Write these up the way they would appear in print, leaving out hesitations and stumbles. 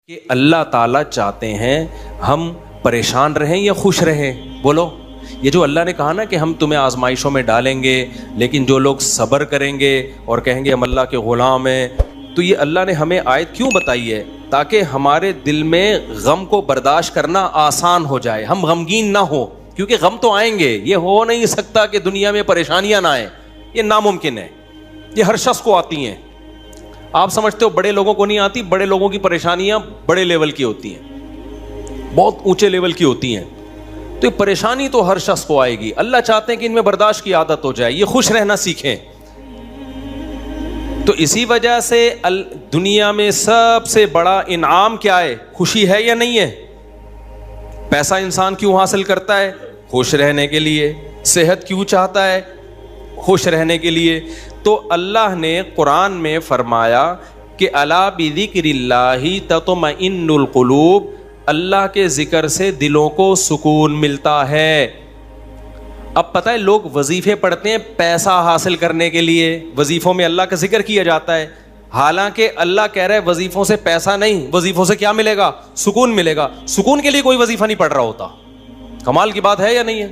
کہ اللہ تعالیٰ چاہتے ہیں ہم پریشان رہیں یا خوش رہیں؟ بولو. یہ جو اللہ نے کہا نا کہ ہم تمہیں آزمائشوں میں ڈالیں گے لیکن جو لوگ صبر کریں گے اور کہیں گے ہم اللہ کے غلام ہیں، تو یہ اللہ نے ہمیں آیت کیوں بتائی ہے؟ تاکہ ہمارے دل میں غم کو برداشت کرنا آسان ہو جائے، ہم غمگین نہ ہو، کیونکہ غم تو آئیں گے. یہ ہو نہیں سکتا کہ دنیا میں پریشانیاں نہ آئیں، یہ ناممکن ہے. یہ ہر شخص کو آتی ہیں. آپ سمجھتے ہو بڑے لوگوں کو نہیں آتی؟ بڑے لوگوں کی پریشانیاں بڑے لیول کی ہوتی ہیں، بہت اونچے لیول کی ہوتی ہیں. تو یہ پریشانی تو ہر شخص کو آئے گی. اللہ چاہتے ہیں کہ ان میں برداشت کی عادت ہو جائے، یہ خوش رہنا سیکھیں. تو اسی وجہ سے دنیا میں سب سے بڑا انعام کیا ہے؟ خوشی ہے یا نہیں ہے؟ پیسہ انسان کیوں حاصل کرتا ہے؟ خوش رہنے کے لیے. صحت کیوں چاہتا ہے؟ خوش رہنے کے لیے. تو اللہ نے قرآن میں فرمایا کہ الا بذکر اللہ تطمئن القلوب، اللہ کے ذکر سے دلوں کو سکون ملتا ہے. اب پتہ ہے لوگ وظیفے پڑھتے ہیں پیسہ حاصل کرنے کے لیے، وظیفوں میں اللہ کا ذکر کیا جاتا ہے، حالانکہ اللہ کہہ رہا ہے وظیفوں سے پیسہ نہیں، وظیفوں سے کیا ملے گا؟ سکون ملے گا. سکون کے لیے کوئی وظیفہ نہیں پڑھ رہا ہوتا. کمال کی بات ہے یا نہیں ہے؟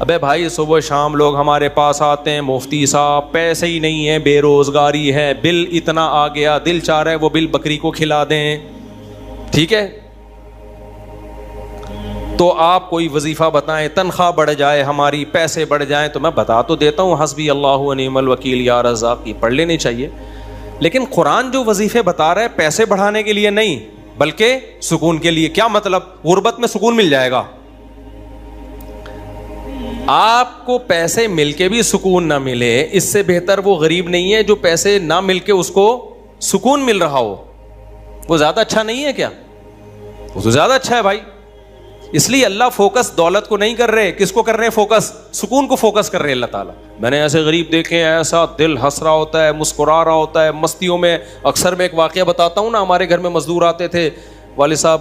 ابے بھائی صبح شام لوگ ہمارے پاس آتے ہیں، مفتی صاحب پیسے ہی نہیں ہیں، بے روزگاری ہے، بل اتنا آ گیا، دل چاہ رہا ہے وہ بل بکری کو کھلا دیں. ٹھیک ہے، تو آپ کوئی وظیفہ بتائیں، تنخواہ بڑھ جائے ہماری، پیسے بڑھ جائیں. تو میں بتا تو دیتا ہوں حسبی اللہ و نعم الوکیل یا رزاق، یہ پڑھ لینی چاہیے. لیکن قرآن جو وظیفے بتا رہا ہے پیسے بڑھانے کے لیے نہیں بلکہ سکون کے لیے. کیا مطلب؟ غربت میں سکون مل جائے گا. آپ کو پیسے مل کے بھی سکون نہ ملے، اس سے بہتر وہ غریب نہیں ہے جو پیسے نہ مل کے اس کو سکون مل رہا ہو. وہ زیادہ اچھا نہیں ہے کیا؟ وہ تو زیادہ اچھا ہے بھائی. اس لیے اللہ فوکس دولت کو نہیں کر رہے، کس کو کر رہے ہیں فوکس؟ سکون کو فوکس کر رہے اللہ تعالیٰ. میں نے ایسے غریب دیکھے ہیں، ایسا دل ہنس رہا ہوتا ہے، مسکرا رہا ہوتا ہے مستیوں میں. اکثر میں ایک واقعہ بتاتا ہوں نا، ہمارے گھر میں مزدور آتے تھے، والد صاحب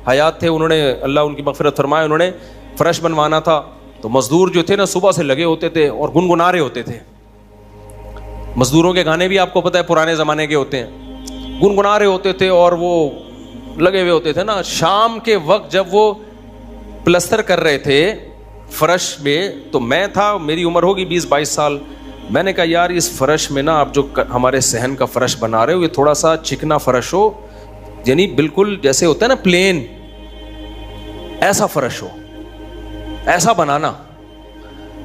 حیات تھے، انہوں نے اللہ ان کی مغفرت فرمائے، انہوں نے فرش بنوانا تھا. تو مزدور جو تھے نا صبح سے لگے ہوتے تھے اور گنگنا رہے ہوتے تھے. مزدوروں کے گانے بھی آپ کو پتہ ہے پرانے زمانے کے ہوتے ہیں، گنگنا رہے ہوتے تھے اور وہ لگے ہوئے ہوتے تھے نا. شام کے وقت جب وہ پلستر کر رہے تھے فرش میں، تو میں تھا، میری عمر ہوگی 20-22 سال. میں نے کہا یار اس فرش میں نا آپ جو ہمارے صحن کا فرش بنا رہے ہو یہ تھوڑا سا چکنا فرش ہو، یعنی بالکل جیسے ہوتا ہے نا پلین، ایسا فرش ہو، ایسا بنانا.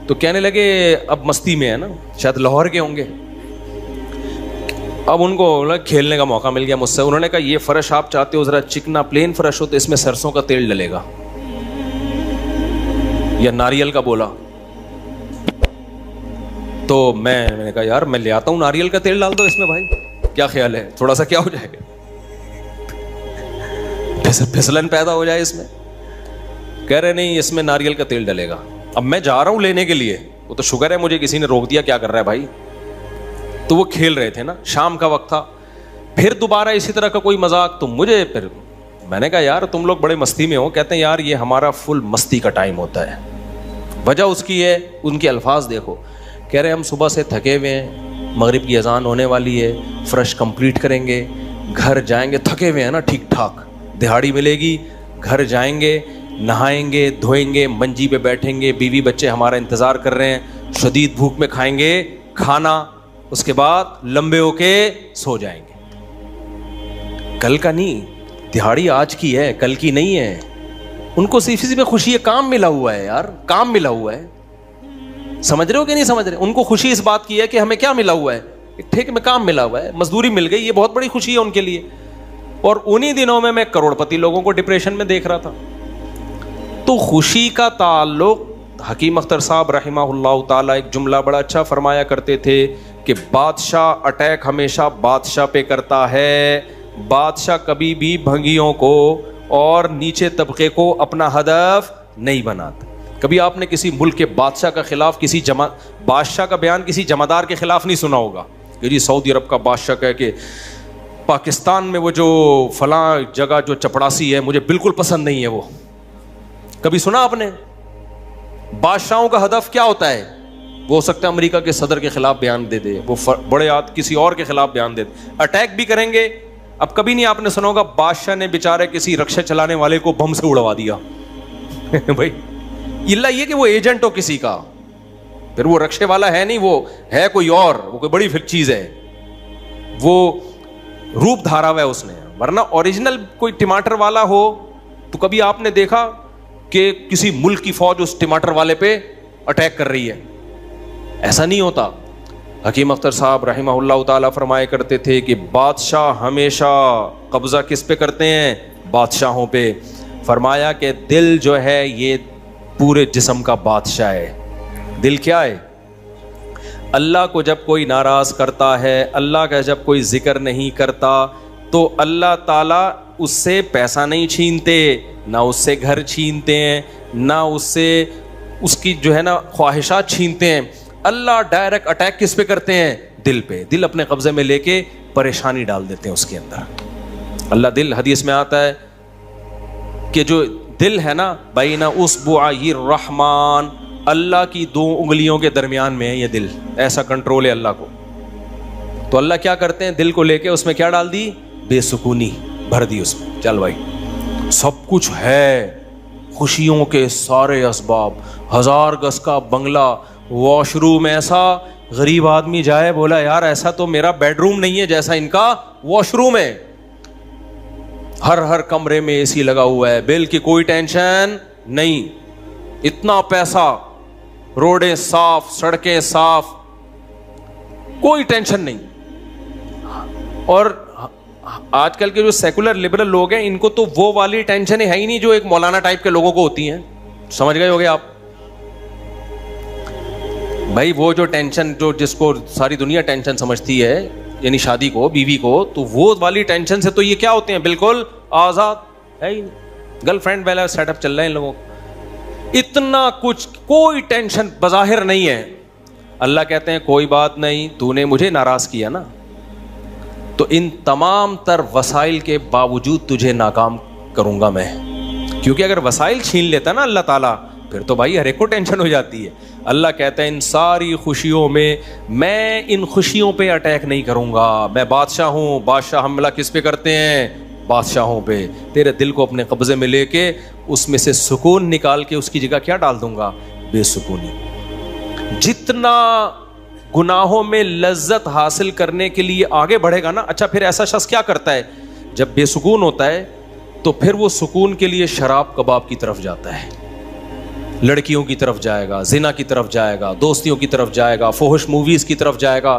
تو کہنے لگے اب مستی میں ہے نا، شاید لاہور کے ہوں گے. اب ان کو کھیلنے کا موقع مل گیا مجھ سے. انہوں نے کہا یہ فرش آپ چاہتے ہو ذرا چکنا پلین فرش ہو تو اس میں سرسوں کا تیل ڈلے گا یا ناریل کا. بولا تو میں نے کہا یار میں لے آتا ہوں ناریل کا تیل ڈال دو اس میں بھائی، کیا خیال ہے؟ تھوڑا سا کیا ہو جائے گا، پھسلن پیدا ہو جائے اس میں. کہہ رہے نہیں اس میں ناریل کا تیل ڈلے گا. اب میں جا رہا ہوں لینے کے لیے، وہ تو شکر ہے مجھے کسی نے روک دیا، کیا کر رہا ہے بھائی. تو وہ کھیل رہے تھے نا، شام کا وقت تھا. پھر دوبارہ اسی طرح کا کوئی مذاق، تو مجھے پھر میں نے کہا یار تم لوگ بڑے مستی میں ہو. کہتے ہیں یار یہ ہمارا فل مستی کا ٹائم ہوتا ہے. وجہ اس کی ہے، ان کے الفاظ دیکھو. کہہ رہے ہم صبح سے تھکے ہوئے ہیں، مغرب کی اذان ہونے والی ہے، فرش کمپلیٹ کریں گے، گھر جائیں گے، تھکے ہوئے ہیں نا ٹھیک ٹھاک، دہاڑی ملے گی، گھر جائیں گے، نہائیں گے، دھوئیں گے، منجی پہ بیٹھیں گے، بیوی بچے ہمارا انتظار کر رہے ہیں، شدید بھوک میں کھائیں گے کھانا، اس کے بعد لمبے ہو کے سو جائیں گے. کل کا نہیں، دہاڑی آج کی ہے، کل کی نہیں ہے. ان کو صرف اسی میں خوشی ہے، کام ملا ہوا ہے یار، کام ملا ہوا ہے. سمجھ رہے ہو کہ نہیں سمجھ رہے؟ ان کو خوشی اس بات کی ہے کہ ہمیں کیا ملا ہوا ہے، ایک ٹھیک میں کام ملا ہوا ہے، مزدوری مل گئی، یہ بہت بڑی خوشی ہے ان کے لیے. اور انہی دنوں میں کروڑ پتی لوگوں کو ڈپریشن میں دیکھ رہا تھا. تو خوشی کا تعلق، حکیم اختر صاحب رحمہ اللہ تعالیٰ ایک جملہ بڑا اچھا فرمایا کرتے تھے کہ بادشاہ اٹیک ہمیشہ بادشاہ پہ کرتا ہے، بادشاہ کبھی بھی بھنگیوں کو اور نیچے طبقے کو اپنا ہدف نہیں بناتا. کبھی آپ نے کسی ملک کے بادشاہ کا خلاف کسی بادشاہ کا بیان کسی جمعدار کے خلاف نہیں سنا ہوگا کہ جی سعودی عرب کا بادشاہ کہے کہ پاکستان میں وہ جو فلاں جگہ جو چپڑاسی ہے مجھے بالکل پسند نہیں ہے. وہ کبھی سنا آپ نے؟ بادشاہوں کا ہدف کیا ہوتا ہے؟ وہ ہو سکتا ہے امریکہ کے صدر کے خلاف بیان دے دے، وہ بڑے کسی اور کے خلاف بیان دے دے. اٹیک بھی کریں گے اب کبھی نہیں آپ نے سنا ہوگا بادشاہ نے بیچارے کسی رکشا چلانے والے کو بم سے اڑوا دیا بھائی اللہ یہ کہ وہ ایجنٹ ہو کسی کا, پھر وہ رکشے والا ہے نہیں, وہ ہے کوئی اور, وہ کوئی بڑی چیز ہے, وہ روپ دھارا ہوا ہے اس نے. ورنہ اوریجنل کوئی ٹماٹر والا ہو تو کبھی آپ نے دیکھا کہ کسی ملک کی فوج اس ٹماٹر والے پہ اٹیک کر رہی ہے؟ ایسا نہیں ہوتا. حکیم اختر صاحب رحمہ اللہ تعالیٰ فرمایا کرتے تھے کہ بادشاہ ہمیشہ قبضہ کس پہ کرتے ہیں؟ بادشاہوں پہ. فرمایا کہ دل جو ہے یہ پورے جسم کا بادشاہ ہے. دل کیا ہے؟ اللہ کو جب کوئی ناراض کرتا ہے, اللہ کا جب کوئی ذکر نہیں کرتا, تو اللہ تعالیٰ اس سے پیسہ نہیں چھینتے, نہ اس سے گھر چھینتے ہیں, نہ اس سے اس کی جو ہے نا خواہشات چھینتے ہیں. اللہ ڈائریکٹ اٹیک کس پہ کرتے ہیں؟ دل پہ. دل اپنے قبضے میں لے کے پریشانی ڈال دیتے ہیں اس کے اندر. اللہ دل, حدیث میں آتا ہے کہ جو دل ہے نا بین اصبعی الرحمن, اللہ کی 2 انگلیوں کے درمیان میں ہے یہ دل. ایسا کنٹرول ہے اللہ کو. تو اللہ کیا کرتے ہیں؟ دل کو لے کے اس میں کیا ڈال دی؟ بے سکونی بھر دی اس میں. چل بھائی سب کچھ ہے, خوشیوں کے سارے اسباب, 1000 گز کا بنگلہ, واش روم ایسا, غریب آدمی جائے بولا یار ایسا تو میرا بیڈ روم نہیں ہے جیسا ان کا واش روم ہے. ہر کمرے میں اے سی لگا ہوا ہے, بل کی کوئی ٹینشن نہیں, اتنا پیسہ, روڈیں صاف, سڑکیں صاف, کوئی ٹینشن نہیں. اور آج کل کے جو سیکولر لبرل لوگ ہیں ان کو تو وہ والی ٹینشن ہے ہی نہیں جو ایک مولانا ٹائپ کے لوگوں کو ہوتی ہیں. سمجھ گئے ہوگے آپ بھائی؟ وہ جو ٹینشن جو جس کو ساری دنیا ٹینشن سمجھتی ہے, یعنی شادی کو, بیوی کو, تو وہ والی ٹینشن سے تو یہ کیا ہوتے ہیں؟ بالکل آزاد ہے ہی نہیں. گرل فرینڈ والا سیٹ اپ چل رہے ہیں ان لوگوں کو, اتنا کچھ, کوئی ٹینشن بظاہر نہیں ہے. اللہ کہتے ہیں کوئی بات نہیں, تو نے مجھے ناراض کیا نا, تو ان تمام تر وسائل کے باوجود تجھے ناکام کروں گا میں. کیونکہ اگر وسائل چھین لیتا نا اللہ تعالیٰ, پھر تو بھائی ہر ایک کو ٹینشن ہو جاتی ہے. اللہ کہتا ہے ان ساری خوشیوں میں ان خوشیوں پہ اٹیک نہیں کروں گا. میں بادشاہ ہوں, بادشاہ حملہ کس پہ کرتے ہیں؟ بادشاہوں پہ. تیرے دل کو اپنے قبضے میں لے کے اس میں سے سکون نکال کے اس کی جگہ کیا ڈال دوں گا؟ بے سکونی. جتنا گناہوں میں لذت حاصل کرنے کے لیے آگے بڑھے گا نا, اچھا پھر ایسا شخص کیا کرتا ہے جب بے سکون ہوتا ہے؟ تو پھر وہ سکون کے لیے شراب کباب کی طرف جاتا ہے, لڑکیوں کی طرف جائے گا, زنا کی طرف جائے گا, دوستیوں کی طرف جائے گا, فحش موویز کی طرف جائے گا.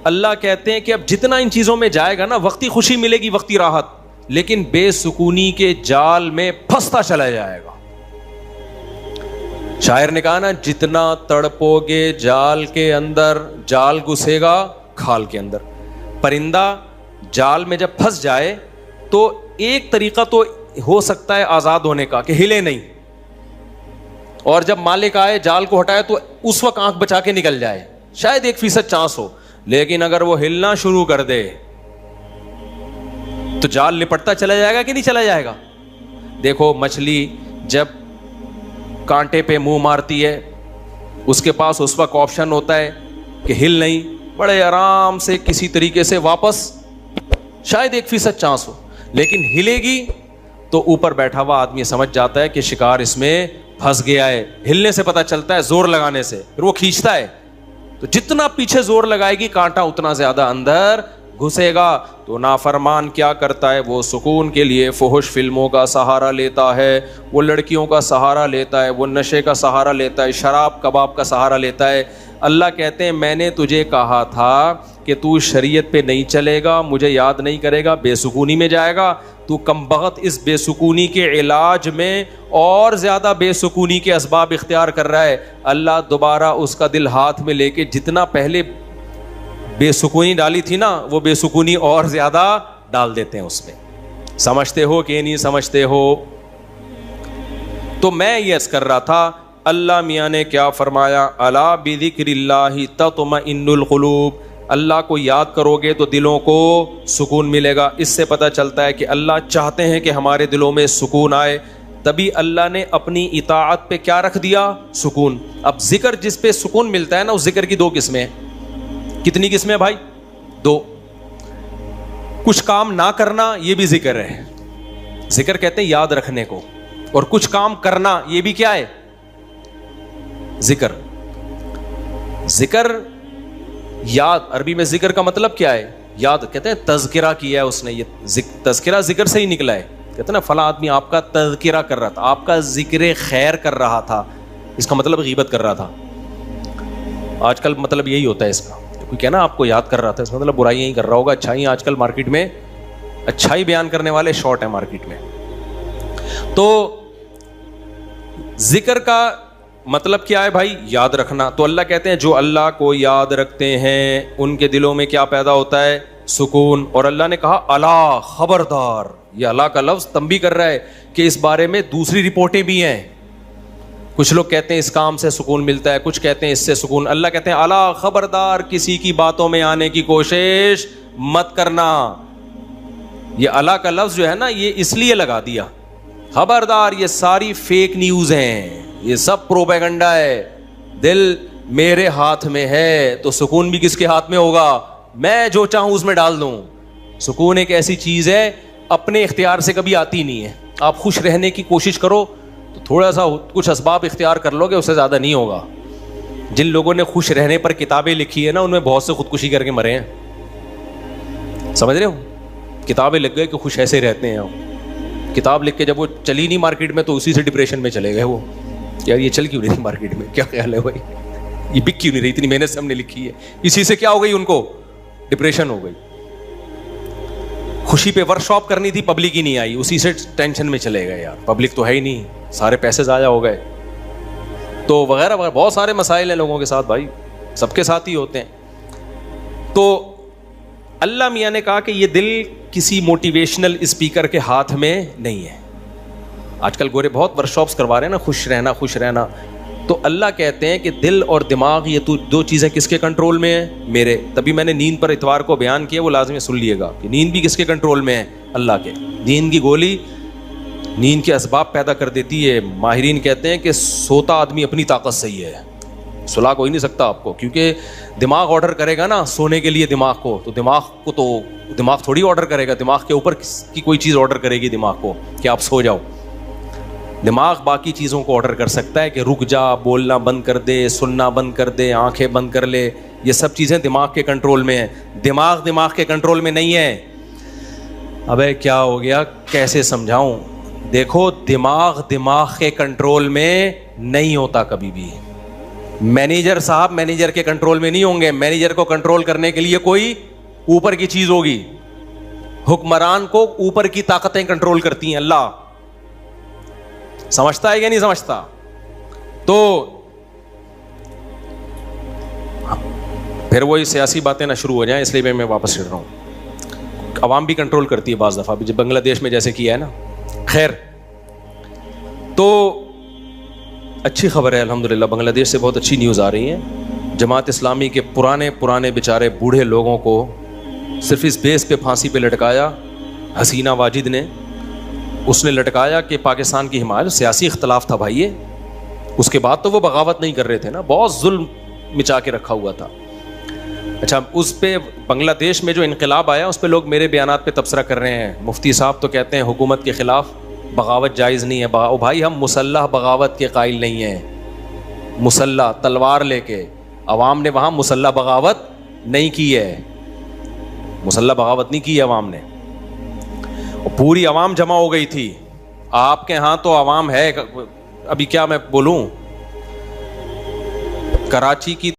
اللہ کہتے ہیں کہ اب جتنا ان چیزوں میں جائے گا نا, وقتی خوشی ملے گی, وقتی راحت, لیکن بے سکونی کے جال میں پھنستا چلا جائے گا. شاعر نے کہا نا, جتنا تڑپو گے جال کے اندر, جال گھسے گا کھال کے اندر. پرندہ جال میں جب پھنس جائے تو ایک طریقہ تو ہو سکتا ہے آزاد ہونے کا کہ ہلے نہیں, اور جب مالک آئے جال کو ہٹائے تو اس وقت آنکھ بچا کے نکل جائے, شاید 1% چانس ہو. لیکن اگر وہ ہلنا شروع کر دے تو جال لپٹتا چلا جائے گا کہ نہیں چلا جائے گا؟ دیکھو مچھلی جب کانٹے پہ منہ مارتی ہے, اس کے پاس اس وقت آپشن ہوتا ہے کہ ہل نہیں, بڑے آرام سے کسی طریقے سے واپس, شاید 1% چانس ہو, لیکن ہلے گی تو اوپر بیٹھا ہوا آدمی سمجھ جاتا ہے کہ شکار اس میں پھنس گیا ہے. ہلنے سے پتہ چلتا ہے, زور لگانے سے, پھر وہ کھینچتا ہے. تو جتنا پیچھے زور لگائے گی کانٹا اتنا زیادہ اندر گھسے گا. تو نافرمان کیا کرتا ہے؟ وہ سکون کے لیے فحش فلموں کا سہارا لیتا ہے, وہ لڑکیوں کا سہارا لیتا ہے, وہ نشے کا سہارا لیتا ہے, شراب کباب کا سہارا لیتا ہے. اللہ کہتے ہیں میں نے تجھے کہا تھا کہ تو شریعت پہ نہیں چلے گا, مجھے یاد نہیں کرے گا, بے سکونی میں جائے گا. تو کمبخت اس بے سکونی کے علاج میں اور زیادہ بے سکونی کے اسباب اختیار کر رہا ہے. اللہ دوبارہ اس کا دل ہاتھ میں لے کے جتنا پہلے بے سکونی ڈالی تھی نا, وہ بے سکونی اور زیادہ ڈال دیتے ہیں اس میں. سمجھتے ہو کہ نہیں سمجھتے ہو؟ تو میں یہ عرض کر رہا تھا, اللہ میاں نے کیا فرمایا, الا بذکر اللہ تطمئن القلوب. اللہ کو یاد کرو گے تو دلوں کو سکون ملے گا. اس سے پتہ چلتا ہے کہ اللہ چاہتے ہیں کہ ہمارے دلوں میں سکون آئے, تبھی اللہ نے اپنی اطاعت پہ کیا رکھ دیا؟ سکون. اب ذکر جس پہ سکون ملتا ہے نا, اس ذکر کی 2 قسمیں ہیں. کتنی قسمیں بھائی؟ 2. کچھ کام نہ کرنا یہ بھی ذکر ہے. ذکر کہتے ہیں یاد رکھنے کو, اور کچھ کام کرنا یہ بھی کیا ہے؟ ذکر. ذکر یاد, عربی میں ذکر کا مطلب کیا ہے؟ یاد. کہتے ہیں تذکرہ کیا ہے اس نے, یہ تذکرہ ذکر سے ہی نکلا ہے. کہتے ہیں نا فلاں آدمی آپ کا تذکرہ کر رہا تھا, آپ کا ذکر خیر کر رہا تھا, اس کا مطلب غیبت کر رہا تھا. آج کل مطلب یہی ہوتا ہے اس کا, کوئی کہنا آپ کو یاد کر رہا تھا, اس کا مطلب برائیاں ہی کر رہا ہوگا. اچھائی آج کل مارکیٹ میں, اچھائی بیان کرنے والے شارٹ ہیں مارکیٹ میں. تو ذکر کا مطلب کیا ہے بھائی؟ یاد رکھنا. تو اللہ کہتے ہیں جو اللہ کو یاد رکھتے ہیں ان کے دلوں میں کیا پیدا ہوتا ہے؟ سکون. اور اللہ نے کہا الا, خبردار. یہ اللہ کا لفظ تنبیہ کر رہا ہے کہ اس بارے میں دوسری رپورٹیں بھی ہیں. کچھ لوگ کہتے ہیں اس کام سے سکون ملتا ہے, کچھ کہتے ہیں اس سے سکون. اللہ کہتے ہیں الا, خبردار, کسی کی باتوں میں آنے کی کوشش مت کرنا. یہ اللہ کا لفظ جو ہے نا, یہ اس لیے لگا دیا, خبردار, یہ ساری فیک نیوز ہیں, یہ سب پروپیگنڈا ہے. دل میرے ہاتھ میں ہے تو سکون بھی کس کے ہاتھ میں ہوگا؟ میں جو چاہوں اس میں ڈال دوں. سکون ایک ایسی چیز ہے اپنے اختیار سے کبھی آتی نہیں ہے. آپ خوش رہنے کی کوشش کرو تو تھوڑا سا کچھ اسباب اختیار کر لو گے, اس سے زیادہ نہیں ہوگا. جن لوگوں نے خوش رہنے پر کتابیں لکھی ہے نا, ان میں بہت سے خودکشی کر کے مرے ہیں. سمجھ رہے ہو؟ کتابیں لکھ گئے کہ خوش ایسے رہتے ہیں. کتاب لکھ کے جب وہ چلی نہیں مارکیٹ میں تو اسی سے ڈپریشن میں چلے گئے. وہ یار یہ چل کیوں نہیں مارکیٹ میں, کیا خیال ہے بھائی, یہ بک کیوں نہیں رہی, اتنی محنت سے ہم نے لکھی ہے. اسی سے کیا ہو گئی, ان کو ڈپریشن ہو گئی. خوشی پہ ورک شاپ کرنی تھی, پبلک ہی نہیں آئی, اسی سے ٹینشن میں چلے گئے. یار پبلک تو ہے ہی نہیں, سارے پیسے ضائع ہو گئے. تو وغیرہ وغیرہ بہت سارے مسائل ہیں لوگوں کے ساتھ بھائی, سب کے ساتھ ہی ہوتے ہیں. تو اللہ میاں نے کہا کہ یہ دل کسی موٹیویشنل اسپیکر کے ہاتھ میں نہیں ہے. آج کل گورے بہت ورک شاپس کروا رہے ہیں نا, خوش رہنا خوش رہنا. تو اللہ کہتے ہیں کہ دل اور دماغ یہ دو چیزیں کس کے کنٹرول میں ہیں؟ میرے. تبھی میں نے نیند پر اتوار کو بیان کیا, وہ لازمی سن لیے گا کہ نیند بھی کس کے کنٹرول میں ہے؟ اللہ کے. نیند کی گولی نیند کے اسباب پیدا کر دیتی ہے. ماہرین کہتے ہیں کہ سوتا آدمی اپنی طاقت سے ہی ہے, سلا کوئی نہیں سکتا آپ کو, کیونکہ دماغ آرڈر کرے گا نا سونے کے لیے دماغ کو, تو دماغ تھوڑی آرڈر کرے گا, دماغ کے اوپر کی کوئی چیز آرڈر کرے گی دماغ کو کہ آپ سو جاؤ. دماغ باقی چیزوں کو آرڈر کر سکتا ہے کہ رک جا, بولنا بند کر دے, سننا بند کر دے, آنکھیں بند کر لے. یہ سب چیزیں دماغ کے کنٹرول میں ہیں. دماغ کے کنٹرول میں نہیں ہے. ابے کیا ہو گیا, کیسے سمجھاؤں؟ دیکھو دماغ کے کنٹرول میں نہیں ہوتا کبھی بھی. مینیجر صاحب مینیجر کے کنٹرول میں نہیں ہوں گے. مینیجر کو کنٹرول کرنے کے لیے کوئی اوپر کی چیز ہوگی. حکمران کو اوپر کی طاقتیں کنٹرول کرتی ہیں. اللہ سمجھتا ہے یا نہیں سمجھتا؟ تو پھر وہی سیاسی باتیں نہ شروع ہو جائیں, اس لیے میں واپس چڑھ رہا ہوں. عوام بھی کنٹرول کرتی ہے بعض دفعہ, جب بنگلہ دیش میں جیسے کیا ہے نا. خیر, تو اچھی خبر ہے الحمدللہ, بنگلہ دیش سے بہت اچھی نیوز آ رہی ہیں. جماعت اسلامی کے پرانے بیچارے بوڑھے لوگوں کو صرف اس بیس پہ پھانسی پہ لٹکایا حسینہ واجد نے. اس نے لٹکایا کہ پاکستان کی حمایت, سیاسی اختلاف تھا بھائی, اس کے بعد تو وہ بغاوت نہیں کر رہے تھے نا, بہت ظلم مچا کے رکھا ہوا تھا. اچھا, اس پہ بنگلہ دیش میں جو انقلاب آیا اس پہ لوگ میرے بیانات پہ تبصرہ کر رہے ہیں. مفتی صاحب تو کہتے ہیں حکومت کے خلاف بغاوت جائز نہیں ہے. بھائی ہم مسلح بغاوت کے قائل نہیں ہیں. مسلح تلوار لے کے, عوام نے وہاں مسلح بغاوت نہیں کی ہے. مسلح بغاوت نہیں کی ہے عوام نے, پوری عوام جمع ہو گئی تھی. آپ کے ہاں تو عوام ہے, ابھی کیا میں بولوں, کراچی کی